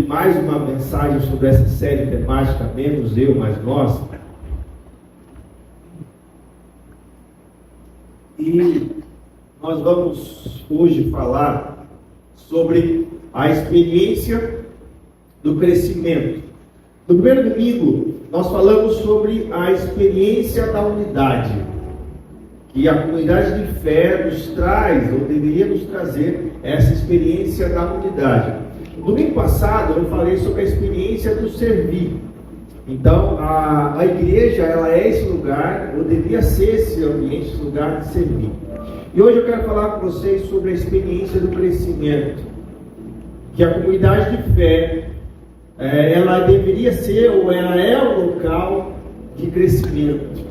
mais uma mensagem sobre essa série temática, Menos Eu, Mais Nós. E nós vamos hoje falar sobre a experiência do crescimento. No primeiro domingo, nós falamos sobre a experiência da unidade, que a comunidade de fé nos traz, ou deveria nos trazer, essa experiência da unidade. No domingo passado, eu falei sobre a experiência do servir. Então, a igreja, ela é esse lugar, ou deveria ser esse ambiente, esse lugar de servir. E hoje eu quero falar com vocês sobre a experiência do crescimento, que a comunidade de fé, ela deveria ser, ou ela é um local de crescimento.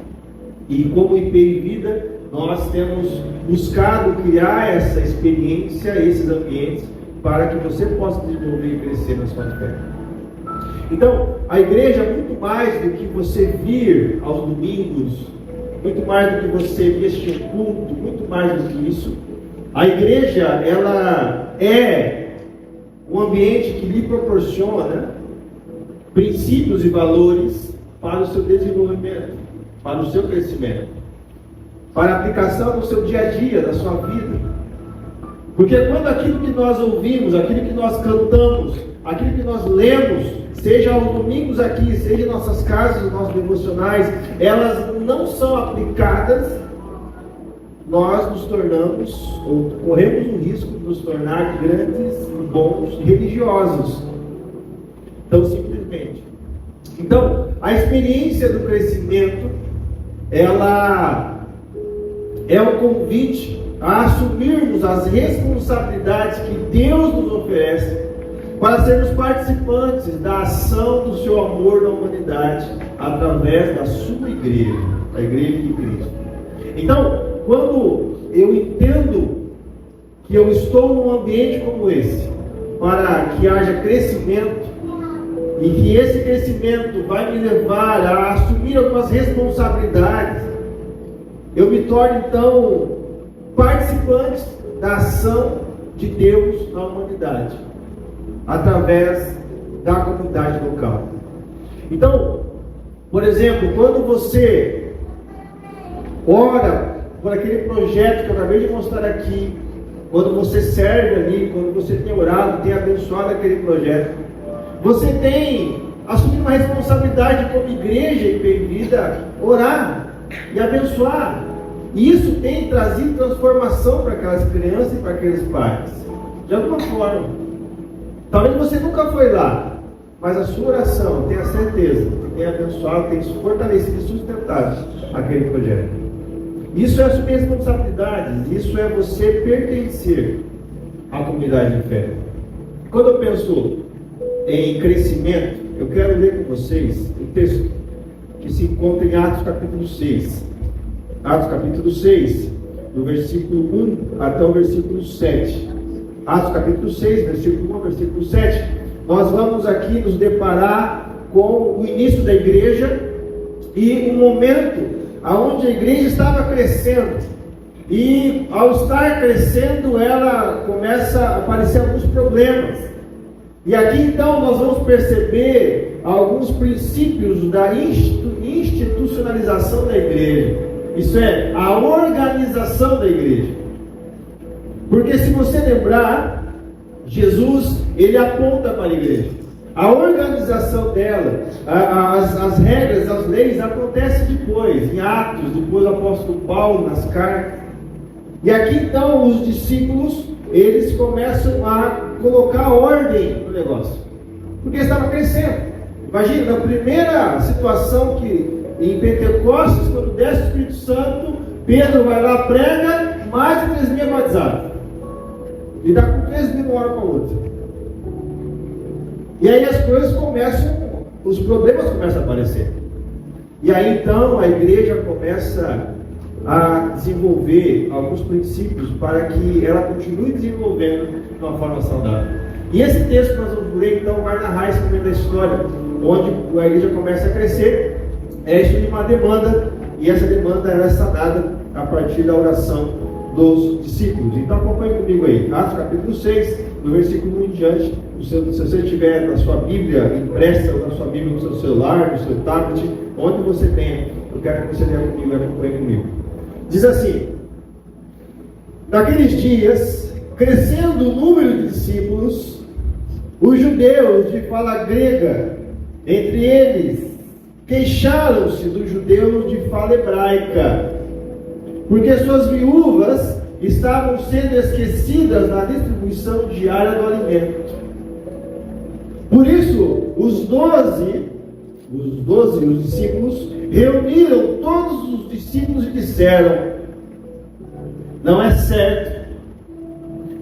E como IP e Vida, nós temos buscado criar essa experiência, esses ambientes, para que você possa desenvolver e crescer na sua fé. Então, a igreja, muito mais do que você vir aos domingos, muito mais do que você vir assistir um culto, muito mais do que isso, a igreja, ela é um ambiente que lhe proporciona princípios e valores para o seu desenvolvimento, para o seu crescimento, para a aplicação no seu dia a dia, na sua vida. Porque quando aquilo que nós ouvimos, aquilo que nós cantamos, aquilo que nós lemos, seja aos domingos aqui, seja em nossas casas, nossos devocionais, elas não são aplicadas, nós nos tornamos, ou corremos o risco de nos tornar grandes e bons religiosos. Então, simplesmente. Então, a experiência do crescimento, ela é um convite a assumirmos as responsabilidades que Deus nos oferece para sermos participantes da ação do seu amor na humanidade através da sua igreja, a igreja de Cristo. Então, quando eu entendo que eu estou num ambiente como esse, para que haja crescimento, e que esse crescimento vai me levar a assumir algumas responsabilidades, eu me torno então participante da ação de Deus na humanidade, através da comunidade local. Então, por exemplo, quando você ora por aquele projeto que eu acabei de mostrar aqui, quando você serve ali, quando você tem orado, tem abençoado aquele projeto, você tem assumido uma responsabilidade como igreja e bem-vinda, orar e abençoar. E isso tem trazido transformação para aquelas crianças e para aqueles pais, de alguma forma. Talvez você nunca foi lá, mas a sua oração, tenha certeza, tem abençoado, tem fortalecido e sustentado aquele projeto. Isso é assumir responsabilidades, isso é você pertencer à comunidade de fé. Quando eu penso em crescimento, eu quero ler com vocês um texto que se encontra em Atos capítulo 6. Atos capítulo 6, do versículo 1 até o versículo 7. Atos capítulo 6, versículo 1 ao versículo 7. Nós vamos aqui nos deparar com o início da igreja e um momento onde a igreja estava crescendo. E ao estar crescendo, ela começa a aparecer alguns problemas. E aqui então nós vamos perceber alguns princípios da institucionalização da igreja. Isso é, a organização da igreja. Porque se você lembrar, Jesus, ele aponta para a igreja. A organização dela, as regras, as leis acontecem depois, em Atos, depois do apóstolo Paulo nas cartas. E aqui então os discípulos, eles começam a colocar ordem no negócio, porque estava crescendo. Imagina, na primeira situação que em Pentecostes, quando desce o Espírito Santo, Pedro vai lá, prega, mais de 3 mil batizados, e dá com 3 mil uma hora para outra. E aí as coisas começam, os problemas começam a aparecer. E aí então a igreja começa a desenvolver alguns princípios para que ela continue desenvolvendo de uma forma saudável. E esse texto que nós vamos ler então vai narrar esse momento da história, onde a igreja começa a crescer, é isso de uma demanda, e essa demanda era sanada a partir da oração dos discípulos. Então acompanhe comigo aí, Atos capítulo 6, no versículo 1 em diante. Se você tiver na sua Bíblia impressa, ou na sua Bíblia no seu celular, no seu tablet, onde você tem, eu quero que você leia comigo, acompanhe comigo. Diz assim: naqueles dias, crescendo o número de discípulos, os judeus de fala grega, entre eles, queixaram-se dos judeus de fala hebraica, porque suas viúvas estavam sendo esquecidas na distribuição diária do alimento. Por isso, os discípulos, reuniram todos os discípulos e disseram: não é certo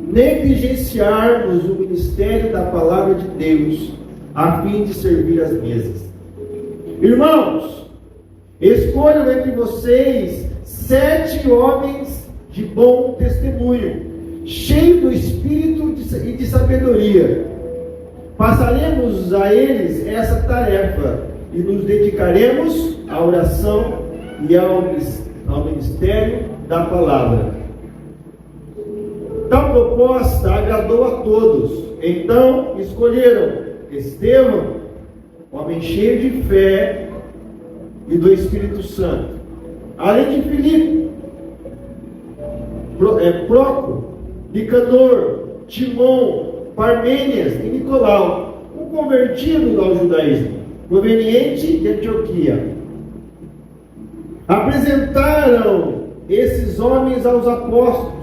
negligenciarmos o ministério da palavra de Deus a fim de servir as mesas. Irmãos, escolham entre vocês 7 homens de bom testemunho, cheios do espírito e de sabedoria. Passaremos a eles essa tarefa e nos dedicaremos à oração e ao ministério da palavra. Tal proposta agradou a todos. Então escolheram Estevão, homem cheio de fé e do Espírito Santo, além de Filipe, Prócoro, Nicanor, Timão, Parmênias e Nicolau, um convertido ao judaísmo, proveniente de Antioquia. Apresentaram esses homens aos apóstolos,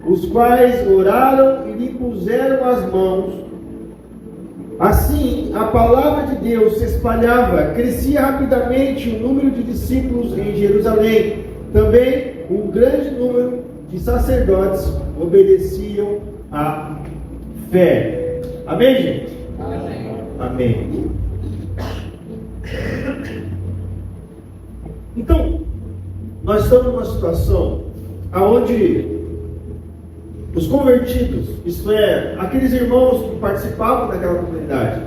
os quais oraram e lhe puseram as mãos. Assim, a palavra de Deus se espalhava, crescia rapidamente o número de discípulos em Jerusalém. Também um grande número de sacerdotes obedeciam à fé. Amém, gente? Amém. Amém. Então, nós estamos numa situação onde os convertidos, isto é, aqueles irmãos que participavam daquela comunidade,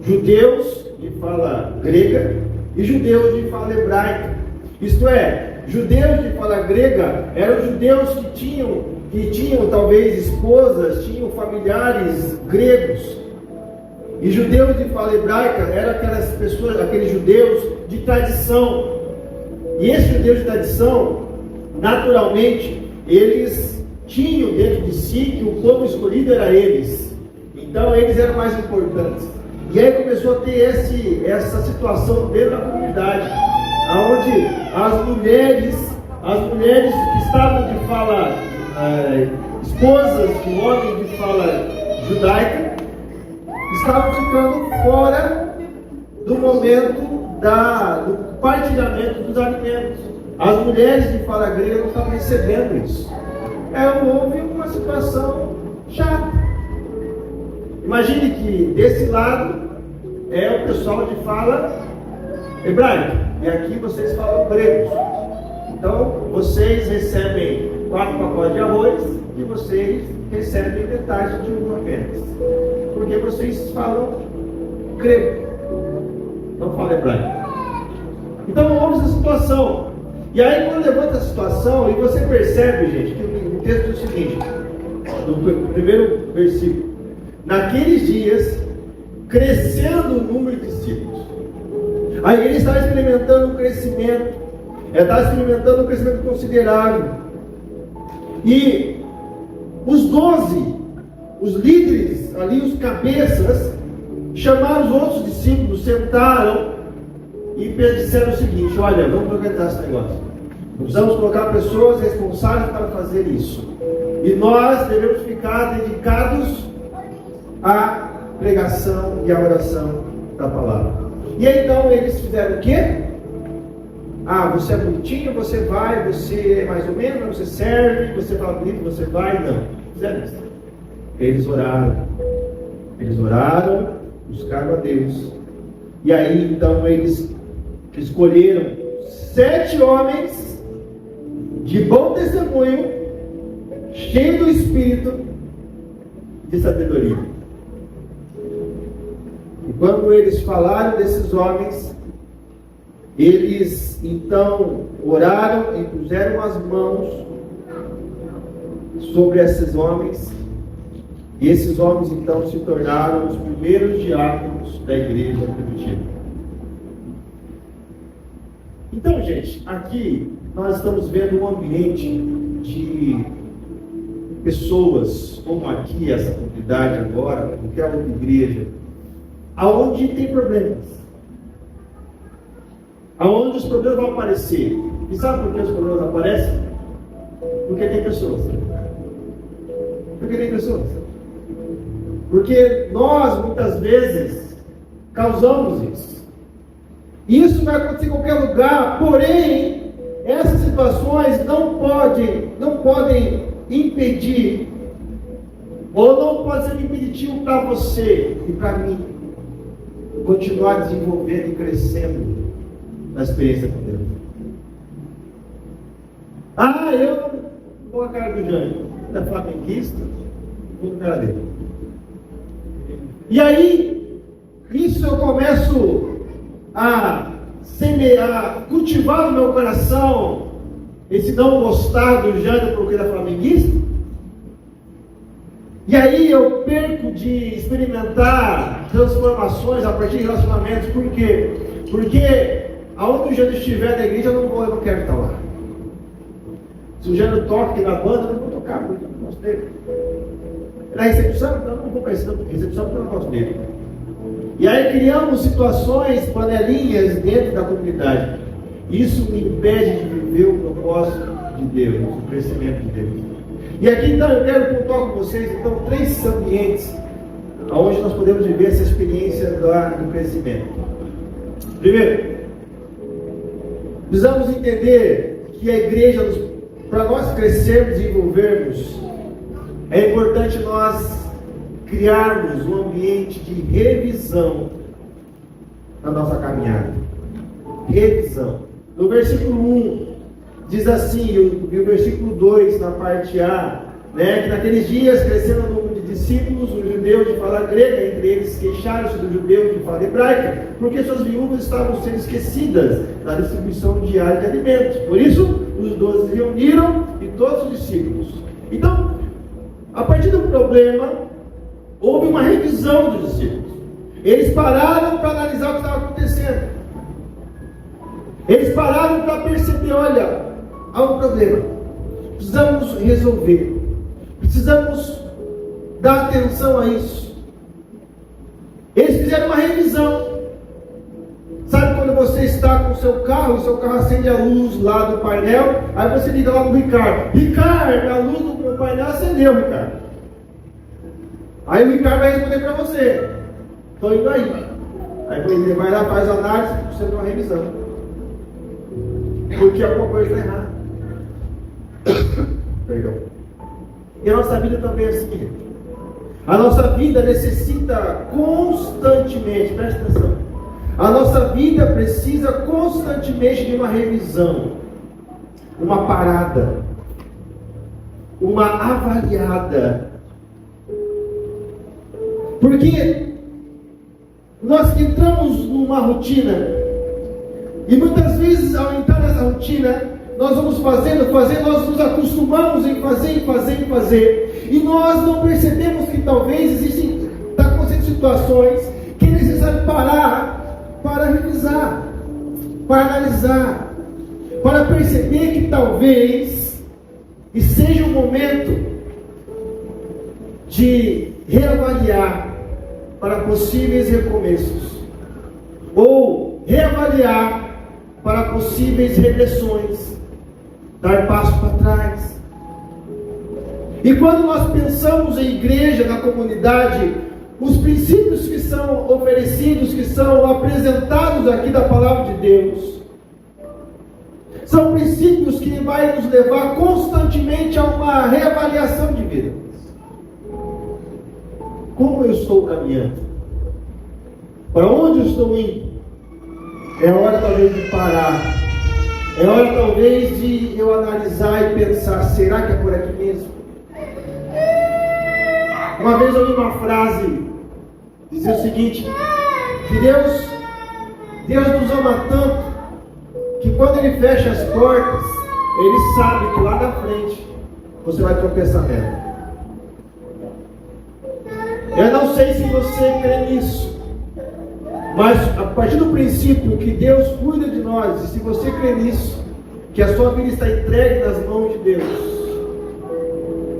judeus de fala grega e judeus de fala hebraica, isto é, judeus de fala grega eram judeus que tinham talvez esposas, tinham familiares gregos, e judeus de fala hebraica eram aquelas pessoas, aqueles judeus de tradição, e esses judeus de tradição, naturalmente, eles tinham dentro de si que o povo escolhido era eles, então eles eram mais importantes. E aí começou a ter essa situação dentro da comunidade, onde as mulheres que estavam de fala esposas de homem de fala judaica estavam ficando fora do momento do partilhamento dos alimentos. As mulheres de fala grega não estavam recebendo isso. Houve uma situação chata. Imagine que desse lado é o pessoal de fala hebraica e aqui vocês falam gregos. Então vocês recebem 4 pacotes de arroz e vocês recebem metade de um apenas, porque vocês falam grego, não falam hebraico. Então houve essa situação. E aí quando levanta a situação, e você percebe, gente, que o texto diz o seguinte, no primeiro versículo: naqueles dias, crescendo o número de discípulos. Aí ele está experimentando um crescimento, está experimentando um crescimento considerável. E os 12, os líderes ali, os cabeças, chamaram os outros discípulos, sentaram e disseram o seguinte: olha, vamos organizar esse negócio. Precisamos colocar pessoas responsáveis para fazer isso. E nós devemos ficar dedicados à pregação e à oração da palavra. E aí então eles fizeram o quê? Você é bonitinho, você vai, você é mais ou menos, você serve, você fala bonito, você vai. Não, fizeram isso. Eles oraram, buscaram a Deus. E aí então eles escolheram 7 homens de bom testemunho, cheio do espírito de sabedoria. E quando eles falaram desses homens, eles então oraram e puseram as mãos sobre esses homens E esses homens então se tornaram os primeiros diáconos da igreja primitiva. Então, gente, aqui nós estamos vendo um ambiente de pessoas, como aqui, essa comunidade agora, qualquer outra igreja, aonde tem problemas. Aonde os problemas vão aparecer. E sabe por que os problemas aparecem? Porque tem pessoas. Porque tem pessoas. Porque nós, muitas vezes, causamos isso. Isso vai acontecer em qualquer lugar, porém, essas situações não podem impedir, ou não pode ser impeditivo para você e para mim, continuar desenvolvendo e crescendo na experiência com Deus. Eu não vou a cara do Jânio, é flamenguista, vou na cara dele. E aí, isso eu começo a semear, cultivar no meu coração esse não gostar do Jânio porque ele é flamenguista. E aí eu perco de experimentar transformações a partir de relacionamentos. Por quê? Porque aonde o Jânio estiver na igreja, eu não quero estar lá. Se o Jânio toca aqui na banda, eu não vou tocar, porque eu não gosto dele. Na recepção, então eu não vou para a recepção porque eu não gosto dele. E aí criamos situações, panelinhas dentro da comunidade. Isso me impede de viver o propósito de Deus, o crescimento de Deus. E aqui então eu quero pontuar com vocês então 3 ambientes onde nós podemos viver essa experiência do crescimento. Primeiro, precisamos entender que a igreja, para nós crescermos e desenvolvermos, é importante nós criarmos um ambiente de revisão na nossa caminhada. Revisão. No versículo 1, diz assim, e o versículo 2, na parte A, que naqueles dias, crescendo o número de discípulos, os judeus de fala grega, entre eles queixaram-se dos judeus de fala hebraica, porque suas viúvas estavam sendo esquecidas na distribuição diária de alimentos. Por isso, os 12 se reuniram e todos os discípulos. Então, a partir do problema, houve uma revisão dos discípulos. Eles pararam para analisar o que estava acontecendo. Eles pararam para perceber, olha, há um problema. Precisamos resolver. Precisamos dar atenção a isso. Eles fizeram uma revisão. Sabe quando você está com o seu carro acende a luz lá do painel, aí você liga lá no Ricardo. Ricardo, a luz do painel acendeu, Ricardo. Aí o Ricardo vai responder para você. Estou indo aí. Aí ele vai lá, faz a análise, precisa de uma revisão. Porque alguma coisa está errada. Perdão. E a nossa vida também é assim. A nossa vida necessita constantemente, presta atenção. A nossa vida precisa constantemente de uma revisão, uma parada, uma avaliada. Porque nós entramos numa rotina, e muitas vezes ao entrar nessa rotina, nós vamos fazendo, nós nos acostumamos em fazer, e nós não percebemos que talvez está acontecendo situações que é necessário parar para revisar, para analisar, para perceber que talvez e seja o momento de reavaliar para possíveis recomeços, ou reavaliar para possíveis regressões, dar passo para trás. E quando nós pensamos em igreja, na comunidade, os princípios que são oferecidos, que são apresentados aqui da palavra de Deus, são princípios que vai nos levar constantemente a uma reavaliação de vida. Como eu estou caminhando? Para onde eu estou indo? É hora talvez de parar. É hora talvez de eu analisar e pensar, será que é por aqui mesmo? Uma vez eu ouvi uma frase, dizia o seguinte, que Deus nos ama tanto, que quando Ele fecha as portas, Ele sabe que lá na frente, você vai tropeçar nela. Eu não sei se você crê nisso, mas a partir do princípio que Deus cuida de nós, e se você crê nisso, que a sua vida está entregue nas mãos de Deus,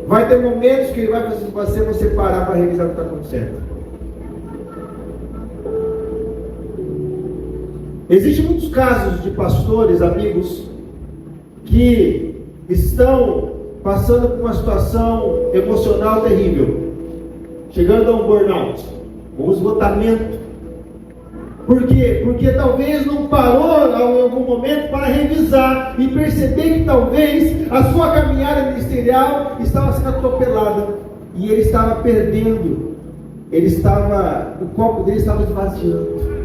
vai ter momentos que Ele vai fazer você parar para revisar o que está acontecendo. Existem muitos casos de pastores, amigos, que estão passando por uma situação emocional terrível, chegando a um burnout, um esgotamento. Por quê? Porque talvez não parou em algum momento para revisar e perceber que talvez a sua caminhada ministerial estava sendo atropelada e ele estava perdendo, o copo dele estava esvaziando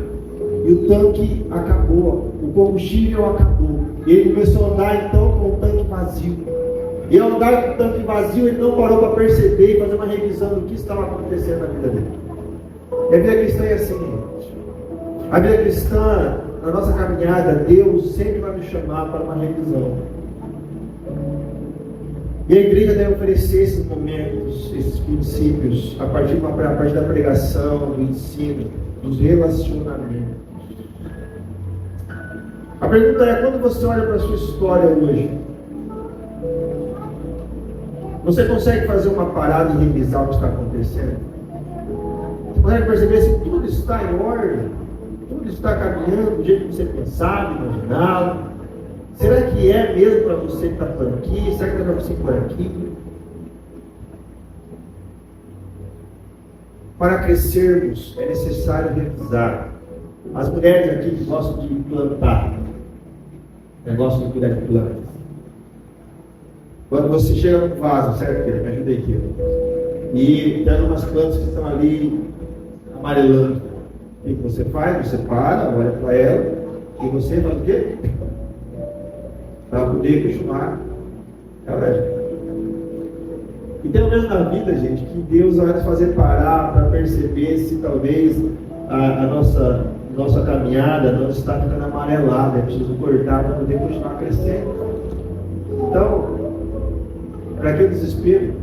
e o tanque acabou, o combustível acabou. Ele começou a andar então com o tanque vazio. E ao andar com o tanque vazio, ele não parou para perceber e fazer uma revisão do que estava acontecendo na vida dele. E a vida cristã é assim, gente. A vida cristã, na nossa caminhada, Deus sempre vai nos chamar para uma revisão. E a igreja deve oferecer esses momentos, esses princípios, a partir da pregação, do ensino, dos relacionamentos. A pergunta é, quando você olha para a sua história hoje, você consegue fazer uma parada e revisar o que está acontecendo? Você consegue perceber se tudo está em ordem? Tudo está caminhando do jeito que você pensava, imaginava? Será que é mesmo para você que está por aqui? Será que é para você por aqui? Para crescermos é necessário revisar. As mulheres aqui que gostam de plantar, gostam de cuidar de plantas. Quando você chega num vaso, certo? Me ajuda aqui. E tem umas plantas que estão ali amarelando. O que você faz? Você para, olha para ela e você faz o quê? Para poder continuar. E tem o mesmo na vida, gente, que Deus vai nos fazer parar para perceber se talvez a nossa caminhada não está ficando amarelada. É preciso cortar para poder continuar crescendo. Então, para que desespero?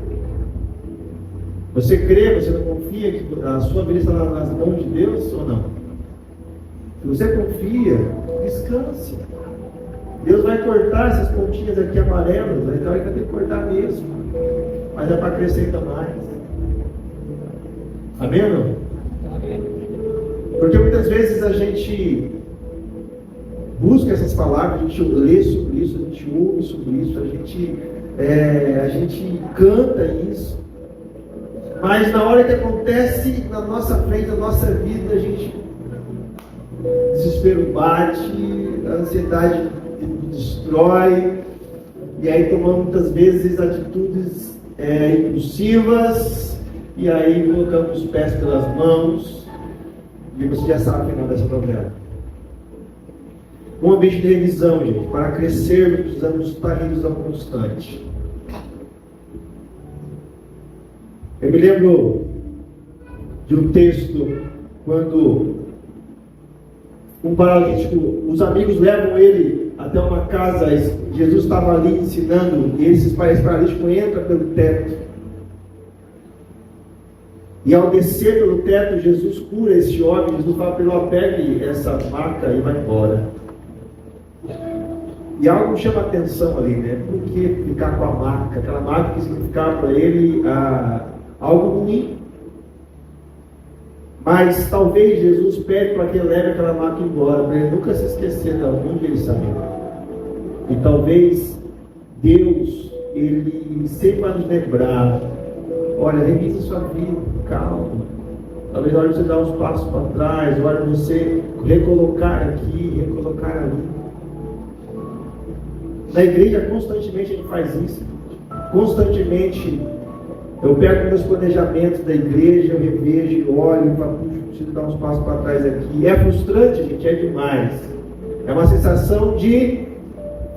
Você crê, você não confia que a sua vida está nas mãos de Deus ou não? Se você confia, descanse. Deus vai cortar essas pontinhas aqui amarelas, então ele vai ter que cortar mesmo. Mas é para crescer ainda mais. Amém ou não? Porque muitas vezes a gente busca essas palavras, a gente lê sobre isso, a gente ouve sobre isso, a gente canta isso. Mas na hora que acontece na nossa frente, na nossa vida, a gente desespero bate, a ansiedade destrói, e aí tomamos muitas vezes atitudes impulsivas, e aí colocamos os pés pelas mãos, e você já sabe o final dessa novela. Um ambiente de revisão, gente. Para crescer, precisamos estar em revisão constante. Eu me lembro de um texto quando um paralítico, os amigos levam ele até uma casa, Jesus estava ali ensinando, e esse paralítico entra pelo teto. E ao descer pelo teto, Jesus cura esse homem. Jesus fala para ele: pegue essa maca e vai embora. E algo chama atenção ali, né? Por que ficar com a maca? Aquela maca que significava para ele algo ruim. Mas talvez Jesus pede para que ele leve aquela maca embora, para ele nunca se esquecer de onde ele saiu. E talvez Deus, ele sempre vai nos lembrar: olha, revisa sua vida, calma. Talvez na hora de você dar uns passos para trás, na hora de você recolocar aqui, recolocar ali. Na igreja, constantemente a gente faz isso. Constantemente, eu pego meus planejamentos da igreja, eu revejo e olho e falo: puxa, preciso dar uns passos para trás aqui. É frustrante, gente, é demais. É uma sensação de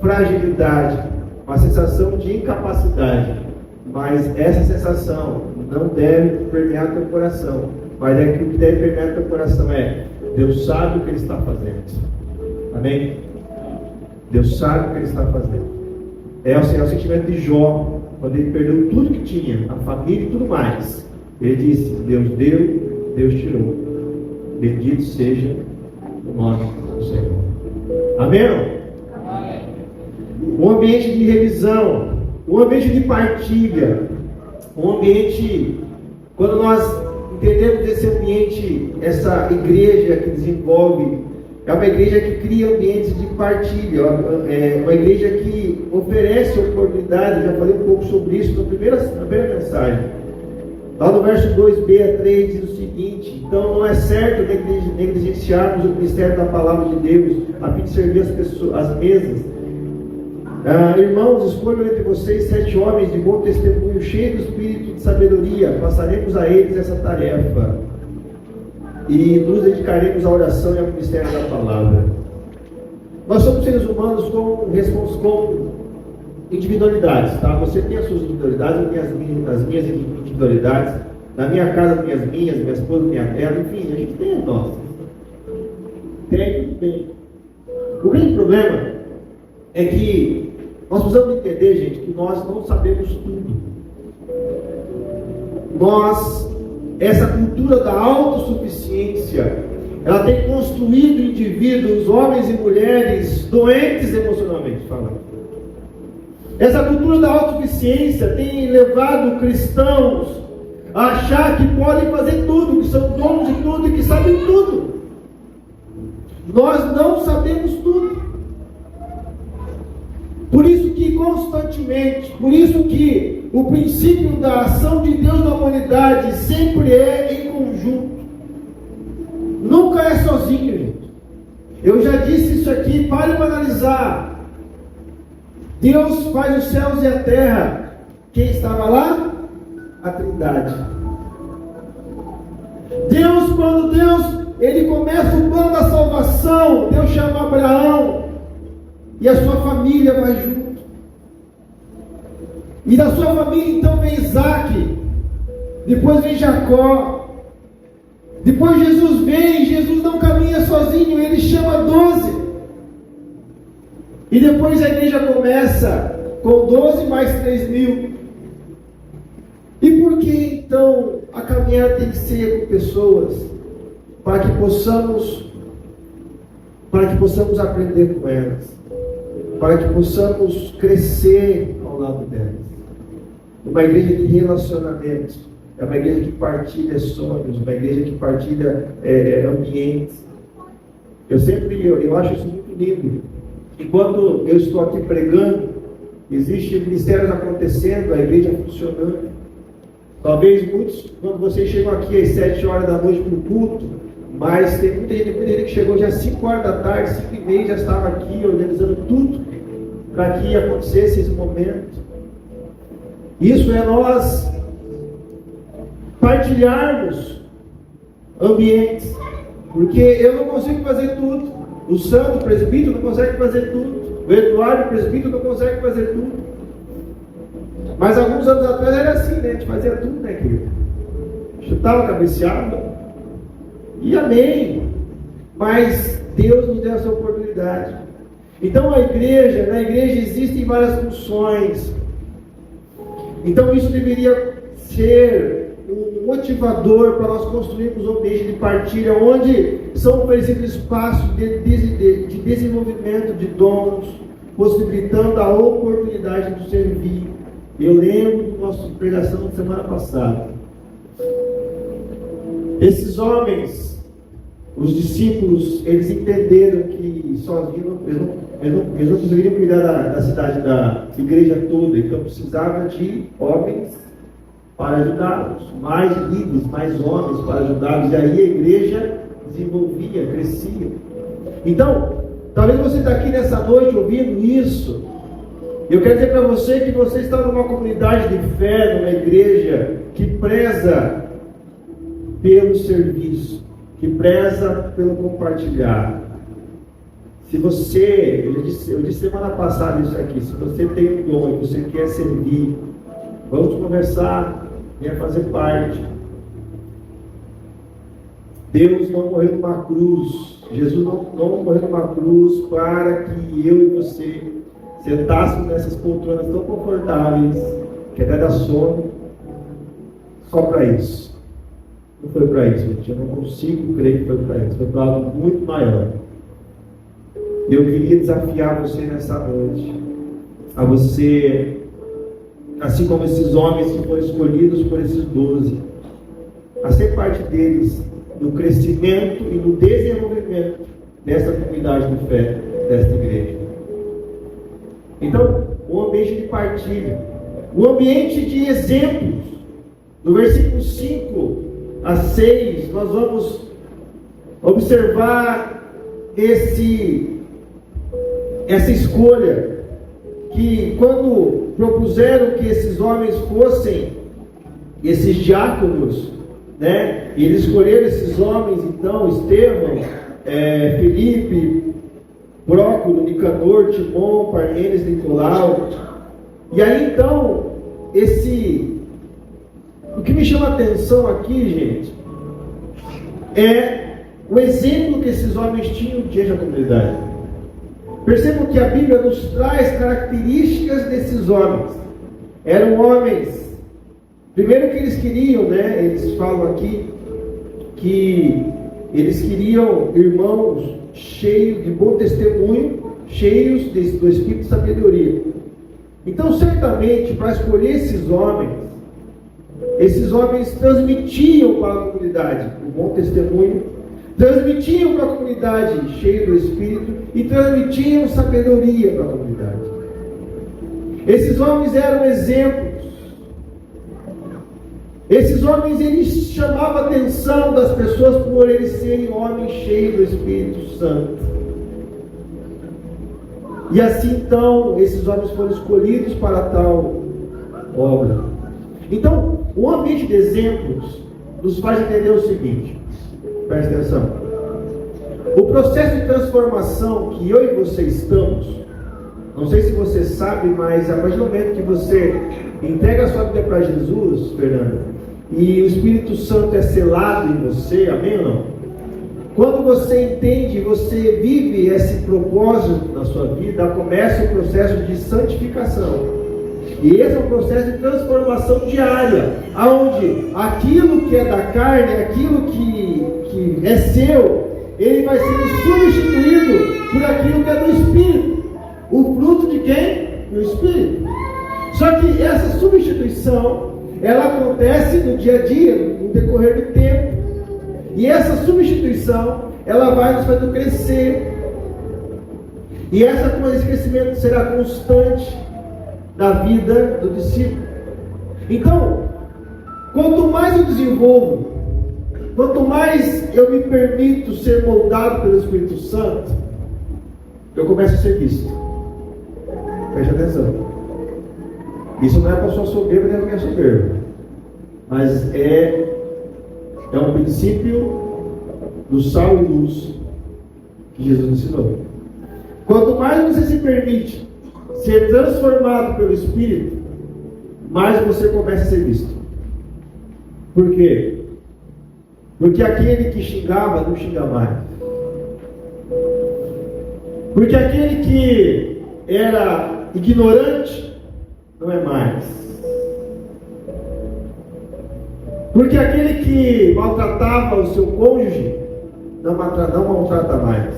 fragilidade, uma sensação de incapacidade. Mas essa sensação não deve permear teu coração. Mas é que o que deve permear teu coração é: Deus sabe o que Ele está fazendo. Amém? Deus sabe o que Ele está fazendo. É o sentimento de Jó, quando ele perdeu tudo que tinha, a família e tudo mais. Ele disse: Deus deu, Deus tirou. Bendito seja o nome do Senhor. Amém? Amém. Um ambiente de revisão, um ambiente de partilha, um ambiente, quando nós entendemos esse ambiente, essa igreja que desenvolve, é uma igreja que cria ambientes de partilha, é uma igreja que oferece oportunidade. Já falei um pouco sobre isso na primeira mensagem. Lá no verso 2b a 3 diz o seguinte: então não é certo negligenciarmos o ministério da palavra de Deus, a fim de servir as pessoas, as mesas. Irmãos, escolham entre vocês 7 homens de bom testemunho, cheios do espírito de sabedoria. Passaremos a eles essa tarefa e nos dedicaremos à oração e ao ministério da palavra. Nós somos seres humanos com individualidades, tá? Você tem as suas individualidades, eu tenho as minhas individualidades. Na minha casa tem as minha esposa tem a dela, enfim, a gente tem as nossas. Tem, tudo bem. O grande problema é que nós precisamos entender, gente, que nós não sabemos tudo. Essa cultura da autossuficiência, ela tem construído indivíduos, homens e mulheres, doentes emocionalmente falando. Essa cultura da autossuficiência tem levado cristãos a achar que podem fazer tudo, que são donos de tudo e que sabem tudo. Nós não sabemos tudo. Por isso que constantemente, por isso que o princípio da ação de Deus na humanidade sempre é em conjunto. Nunca é sozinho, gente. Eu já disse isso aqui, pare para analisar. Deus faz os céus e a terra. Quem estava lá? A Trindade. Quando Ele começa o plano da salvação, Deus chama Abraão. E a sua família vai junto. E da sua família então vem Isaac. Depois vem Jacó. Depois Jesus vem. Jesus não caminha sozinho, ele chama 12. E depois a igreja começa com 12 mais 3.000. E por que então a caminhada tem que ser com pessoas? Para que possamos aprender com elas. Para que possamos crescer ao lado delas. Uma igreja de relacionamentos. É uma igreja que partilha sonhos. Uma igreja que partilha ambientes. Eu acho isso muito lindo. E quando eu estou aqui pregando, existem ministérios acontecendo, a igreja funcionando. Talvez muitos, quando vocês chegam aqui às 7 horas da noite para o culto, mas tem muita gente que chegou já às 5 horas da tarde, 5h30, já estava aqui organizando tudo para que acontecesse esse momento. Isso é nós partilharmos ambientes, porque eu não consigo fazer tudo. O Sandro, o presbítero, não consegue fazer tudo. O Eduardo, o presbítero, não consegue fazer tudo. Mas alguns anos atrás era assim, né? A gente fazia tudo, né, querido? Chutava, cabeceava. E amém. Mas Deus nos deu essa oportunidade. Então na igreja existem várias funções. Então isso deveria ser um motivador para nós construirmos um ambiente de partilha, onde são oferecidos espaços de desenvolvimento de dons, possibilitando a oportunidade de servir. Eu lembro da nossa pregação da semana passada. Esses homens, os discípulos, eles entenderam que sozinhos eles não conseguiriam cuidar da cidade, da igreja toda, então precisava de homens para ajudá-los, mais líderes, mais homens para ajudá-los, e aí a igreja desenvolvia, crescia. Então, talvez você está aqui nessa noite ouvindo isso. Eu quero dizer para você que você está numa comunidade de fé, numa igreja que preza pelo serviço, que preza pelo compartilhar. Se você, eu disse semana passada isso aqui, se você tem um dom e você quer servir, vamos conversar, venha fazer parte. Deus não morreu numa cruz, Jesus não morreu numa cruz para que eu e você sentássemos nessas poltronas tão confortáveis, que até dá sono, só para isso. Não foi para isso, gente. Eu não consigo crer que foi para isso. Foi para algo muito maior. Eu queria desafiar você nessa noite, a você, assim como esses homens que foram escolhidos por esses 12, a ser parte deles no crescimento e no desenvolvimento dessa comunidade de fé, desta igreja. Então, o ambiente de partilha, o ambiente de exemplos. No versículo 5 a 6, nós vamos observar essa escolha, que quando propuseram que esses homens fossem esses diáconos, né? E eles escolheram esses homens, então, Estevão, Felipe, Prócoro, Nicanor, Timon, Parmênides, Nicolau. E aí então, o que me chama a atenção aqui, gente, é o exemplo que esses homens tinham diante da comunidade. Percebam que a Bíblia nos traz características desses homens. Eram homens, primeiro que eles queriam, né? Eles falam aqui que eles queriam irmãos cheios de bom testemunho, cheios do Espírito de sabedoria. Então, certamente, para escolher esses homens transmitiam para a comunidade o bom testemunho, transmitiam para a comunidade cheio do Espírito e transmitiam sabedoria para a comunidade. Esses homens eram exemplos. Esses homens, eles chamavam a atenção das pessoas por eles serem homens cheios do Espírito Santo. E assim então, esses homens foram escolhidos para tal obra. Então, o ambiente de exemplos nos faz entender o seguinte, presta atenção. O processo de transformação que eu e você estamos, não sei se você sabe, mas a partir do momento que você entrega a sua vida para Jesus, Fernando, e o Espírito Santo é selado em você, amém ou não? Quando você entende, você vive esse propósito na sua vida, começa o processo de santificação. E esse é um processo de transformação diária, onde aquilo que é da carne, aquilo que é seu, ele vai sendo substituído por aquilo que é do Espírito. O fruto de quem? Do Espírito. Só que essa substituição, ela acontece no dia a dia, no decorrer do tempo. E essa substituição, ela vai nos fazendo crescer. E esse crescimento será constante da vida do discípulo. Então, quanto mais eu desenvolvo, quanto mais eu me permito ser moldado pelo Espírito Santo, eu começo a ser visto. Preste atenção. Isso não é para a sua soberba nem para a minha soberba, mas é um princípio do sal e luz que Jesus ensinou. Quanto mais você se permite ser transformado pelo Espírito, mais você começa a ser visto. Por quê? Porque aquele que xingava não xinga mais. Porque aquele que era ignorante não é mais. Porque aquele que maltratava o seu cônjuge não maltrata mais.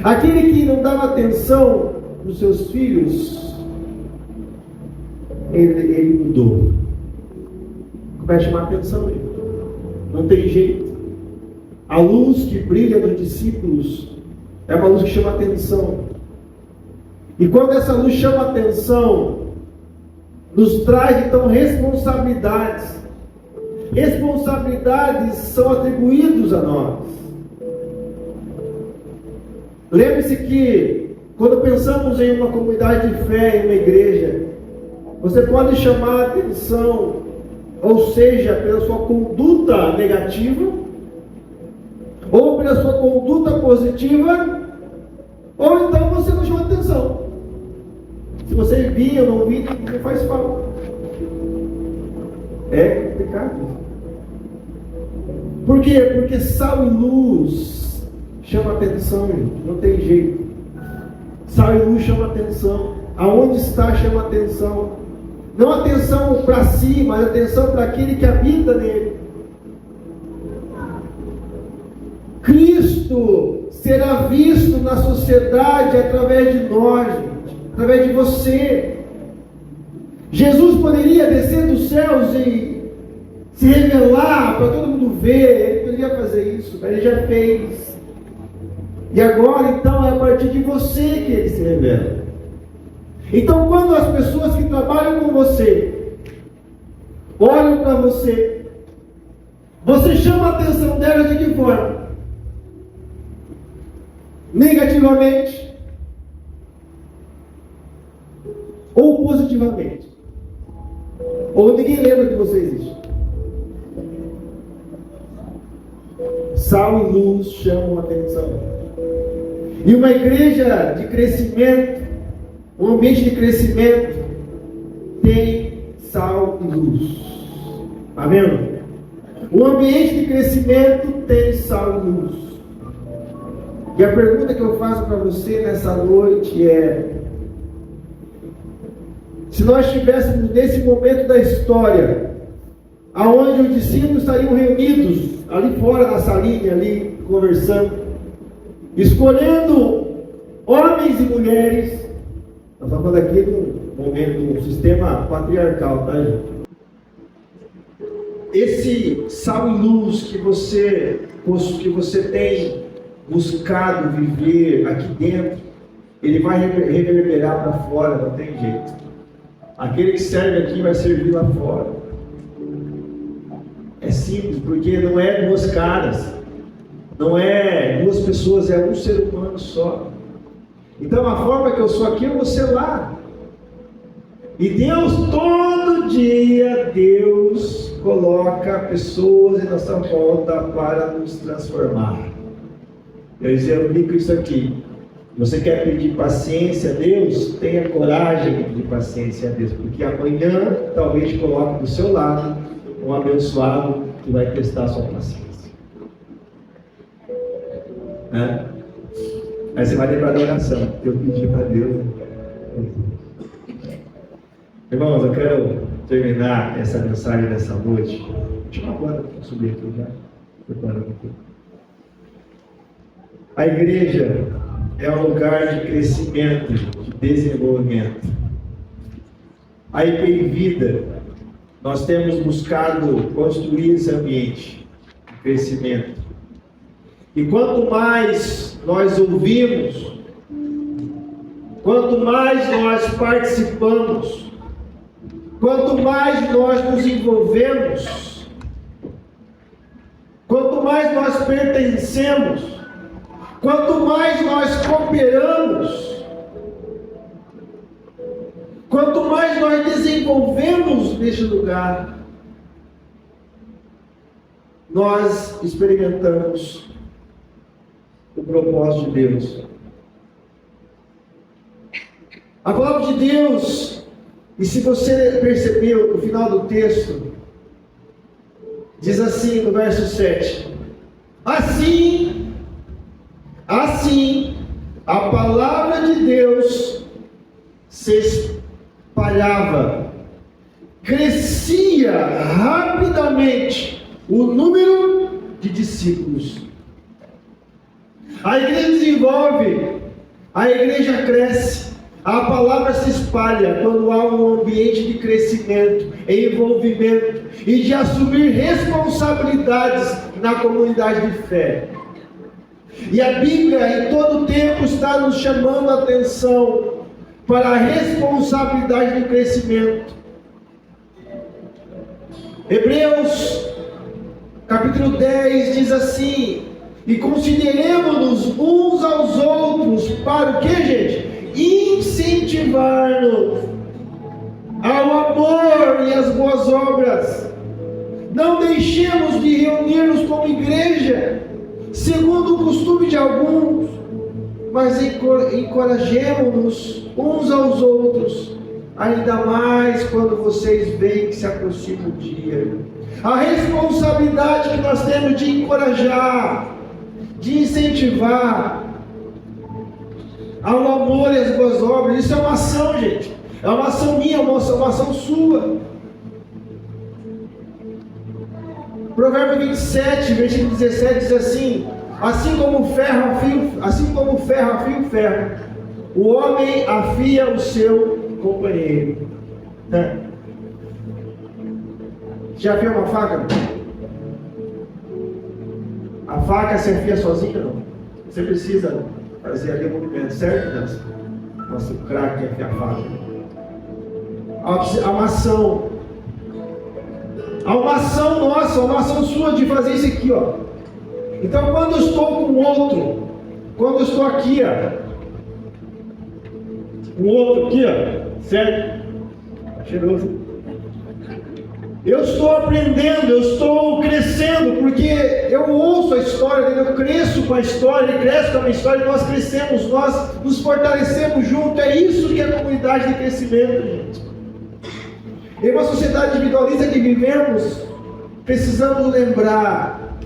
Aquele que não dava atenção para os seus filhos, ele mudou. Começa a chamar atenção ele. Não tem jeito. A luz que brilha nos discípulos é uma luz que chama atenção. E quando essa luz chama atenção, nos traz então responsabilidades. Responsabilidades são atribuídas a nós. Lembre-se que quando pensamos em uma comunidade de fé, em uma igreja, você pode chamar a atenção, ou seja, pela sua conduta negativa, ou pela sua conduta positiva, ou então você não chama atenção. Se você vir ou não vir, não faz falta. É complicado. Por quê? Porque sal e luz chama atenção, não tem jeito. Sal e luz chama atenção. Aonde está chama atenção. Não atenção para si, mas atenção para aquele que habita nele. Cristo será visto na sociedade através de nós, através de você. Jesus poderia descer dos céus e se revelar para todo mundo ver. Ele poderia fazer isso, mas ele já fez. E agora, então, é a partir de você que ele se revela. Então, quando as pessoas que trabalham com você olham para você, você chama a atenção delas de que forma? Negativamente ou positivamente? Ou ninguém lembra que você existe? Sal e luz chamam a atenção. E uma igreja de crescimento, um ambiente de crescimento, tem sal e luz. Está vendo? Um ambiente de crescimento tem sal e luz. E a pergunta que eu faço para você nessa noite é: se nós estivéssemos nesse momento da história, aonde os discípulos estariam reunidos, ali fora na salinha, ali conversando, escolhendo homens e mulheres, nós estamos falando aqui no momento do sistema patriarcal, tá, gente? Esse sal e luz que você tem buscado viver aqui dentro, ele vai reverberar para fora, não tem jeito. Aquele que serve aqui vai servir lá fora. É simples, porque não é duas caras, não é duas pessoas, é um ser humano só. Então a forma que eu sou aqui, eu vou ser lá. E Deus, todo dia, Deus coloca pessoas em nossa volta para nos transformar. Eu exemplifico isso aqui. Você quer pedir paciência a Deus? Tenha coragem de pedir paciência a Deus, porque amanhã talvez te coloque do seu lado um abençoado que vai testar a sua paciência. Aí você vai lembrar da oração que eu pedi para Deus. Irmãos, eu quero terminar essa mensagem dessa noite. Deixa eu agora subir aqui já. Preparando aqui. A igreja é um lugar de crescimento, de desenvolvimento. A IP Vida, nós temos buscado construir esse ambiente de crescimento. E quanto mais nós ouvimos, quanto mais nós participamos, quanto mais nós nos envolvemos, quanto mais nós pertencemos, quanto mais nós cooperamos, quanto mais nós desenvolvemos neste lugar, nós experimentamos o propósito de Deus. A palavra de Deus, e se você percebeu no final do texto, diz assim no verso 7: Assim, a palavra de Deus se espalhava, crescia rapidamente o número de discípulos. A igreja desenvolve, a igreja cresce, a palavra se espalha quando há um ambiente de crescimento, envolvimento e de assumir responsabilidades na comunidade de fé. E a Bíblia em todo o tempo está nos chamando a atenção para a responsabilidade do crescimento. Hebreus capítulo 10 diz assim: e consideremos-nos uns aos outros para o que, gente? Incentivar-nos ao amor e às boas obras. Não deixemos de reunir-nos como igreja, segundo o costume de alguns, mas encorajemo-nos uns aos outros, ainda mais quando vocês veem que se aproxima o dia. A responsabilidade que nós temos de encorajar, de incentivar ao amor e às boas obras. Isso é uma ação, gente. É uma ação minha, uma ação sua. Provérbio 27, versículo 17 diz assim: Assim como o ferro afia o ferro, o homem afia o seu companheiro. Já viu uma faca? A faca se afia sozinha, não? Você precisa fazer aquele movimento, certo, Deus? Nossa, o craque afia a faca. A uma ação nossa, uma ação sua de fazer isso aqui, ó. Então, quando eu estou com o outro, quando eu estou aqui, ó, o outro aqui, ó, certo? Cheiroso. Eu estou aprendendo, eu estou crescendo, porque eu ouço a história dele, eu cresço com a história, ele cresce com a minha história, nós crescemos, nós nos fortalecemos juntos. É isso que é a comunidade de crescimento, gente. Em uma sociedade individualista que vivemos, precisamos lembrar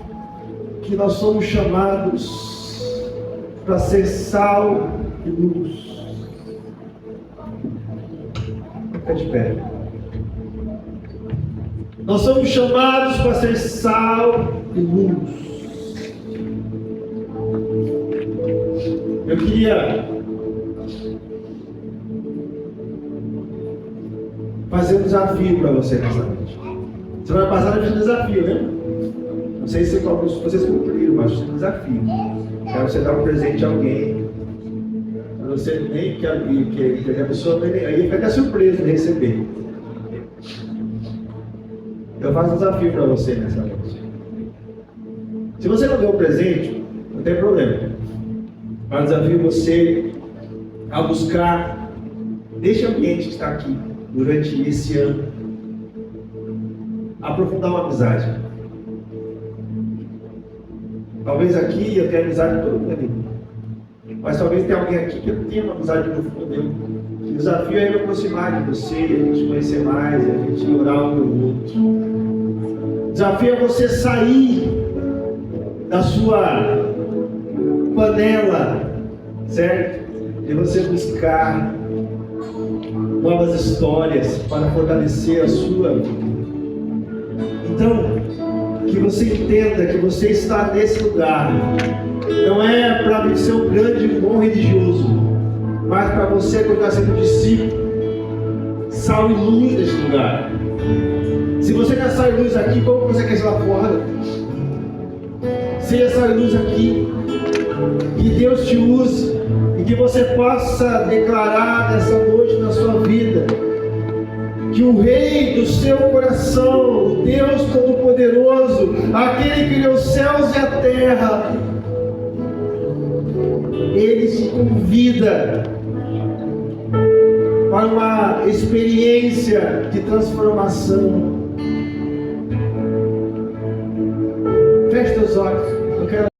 que nós somos chamados para ser sal e luz. Fica de pé. Nós somos chamados para ser sal e luz. Eu queria fazer um desafio para você nessa noite. Semana passada eu fiz um desafio, né? Não sei se vocês cumpriram, mas fiz um desafio. Quero você dar um presente a alguém. Você nem quer que a pessoa aí fica até surpresa de receber. Eu faço um desafio para você nessa noite. Se você não deu um presente, não tem problema. Mas desafio você a buscar neste ambiente que está aqui durante esse ano, aprofundar uma amizade. Talvez aqui eu tenha amizade com todo mundo ali, mas talvez tenha alguém aqui que não tenha uma amizade profunda. O desafio é me aproximar de você, a gente conhecer mais, a gente orar um pelo outro. O desafio é você sair da sua panela, certo? E você buscar novas histórias para fortalecer a sua vida. Então, que você entenda que você está nesse lugar, não é para ser um grande bom religioso, mas para você continuar sendo discípulo, sal e luz nesse lugar. Se você quer sal e luz aqui, como você quer ser lá fora? Seja sal e luz aqui, que Deus te use e que você possa declarar nessa noite na sua vida que o Rei do seu coração, o Deus Todo-Poderoso, aquele que criou os céus e a terra, Ele te convida para uma experiência de transformação. Feche teus olhos.